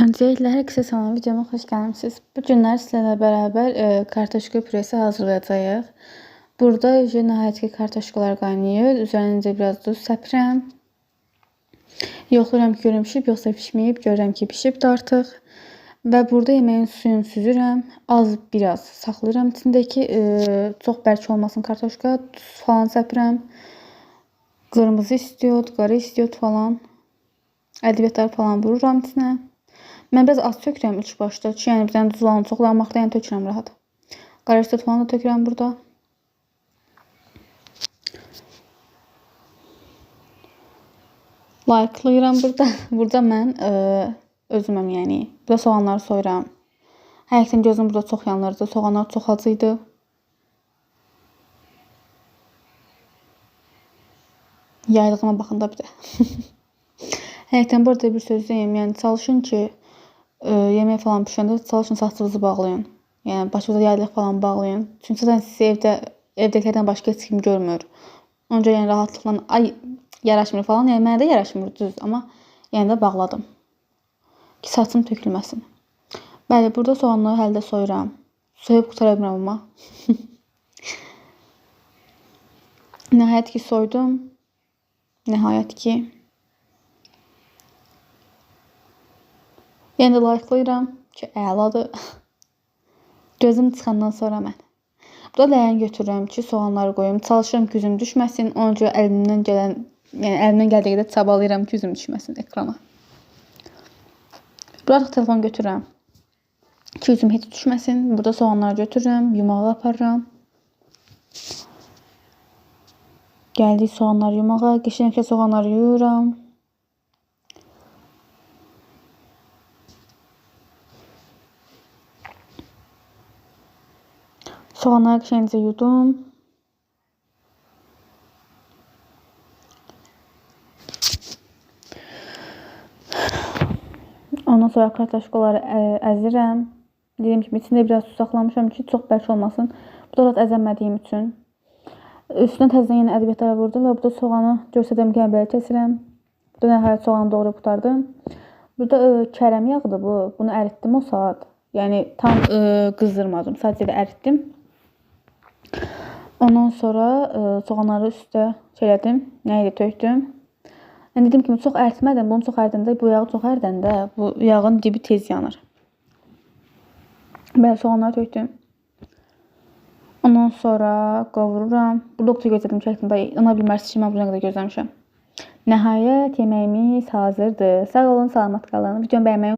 Öncelikle herkese salam, videoma xoş gəlmisiniz. Bu günlər sizlərlə bərabər kartoşka püresi hazırlayacağıq. Burada nəhayət ki kartoşkalar qaynayır. Üzərinə biraz duz səpirəm. Yoxlayıram ki, görüm pişib, yoxsa pişməyib. Görürəm ki, pişibdir artıq. Və burada yeməyin suyunu süzürəm. Biraz saxlayıram içindəki. Çox bərk olmasın kartoşka. Duz falan səpirəm. Qırmızı istiot, qara istiot falan. Ədviyyatlar falan vururam içinə. Mən biraz az tökürəm üç başda. Yəni bir dənə duzlanı çoxlanmaqda, yəni tökürəm rahat. Qara istiot falan da tökürəm burada. Likelayıram burada. Burada mən özüməm, yəni. Burada soğanları soyuram. Həqiqətən gözüm burada çox yanırdı. Soğanlar çox acı idi. Yaylığıma baxın da bir də. Həqiqətən burada bir söz deyim. Yəni çalışın ki, yemək falan pişəndə çalışın saçınızı bağlayın. Yəni başınıza yaylıq falan bağlayın. Çünki zaten sizi evdəkilərdən başqa heç kim görmür. Onca yəni rahatlıqla ay yaraşmır falan. Yəni mənə də yaraşmır düz, amma yəni də bağladım. Ki saçım tökülməsin. Bəli, burada soğanları hələ də soyuram. Soyub qutara bilmirəm amma. Nəhayət ki soydum. Nəhayət ki. Yəni də likelayıram ki, əladır. Gözüm çıxandan sonra mən. Burada ləyən götürürəm ki, soğanları qoyum. Çalışıram ki, üzüm düşməsin. Ona görə əlimdən gəldiyi qədər çabalayıram ki, üzüm düşməsin ekrana. Burada artıq telefon götürürəm ki, üzüm heç düşməsin. Burada soğanları götürürəm, yumağa aparıram. Gəldik soğanları yumağa. Qəşəngcə soğanları yuyuram. Soğanları qəşəngcə yudum. Ondan sonra kartoşkaları əzirəm. Dediyim kimi içində biraz su saxlamışam ki, çox bərk olmasın. Bu da rahat əzəmədiyim üçün. Üstünə təzədən yenə ədviyyatları vurdum və burada soğanı göstərdiyim kimi belə kəsirəm. Burada nəhayət soğanı doğrayıb qurtardım. Burada kərəm yağıdır bu. Bunu əritdim o saat. Yəni tam qızdırmadım. Sadəcə də əritdim. Ondan sonra soğanları üstə şeylədim. Nə ilə tökdüm. Yəni dediyim kimi çox əritmədim. Bunu çox əridəndə, bu yağı çox əridəndə bu yağın dibi tez yanır. Bəli, soğanları tökdüm. Ondan sonra qavururam. Burada oxucu gözlədim çəkdim. İnana bilmərsiniz ki, mən buna qədər gözləmişəm. Nəhayət yeməyimiz hazırdır. Sağ olun, salamat qalın. Videomu bəyənməyi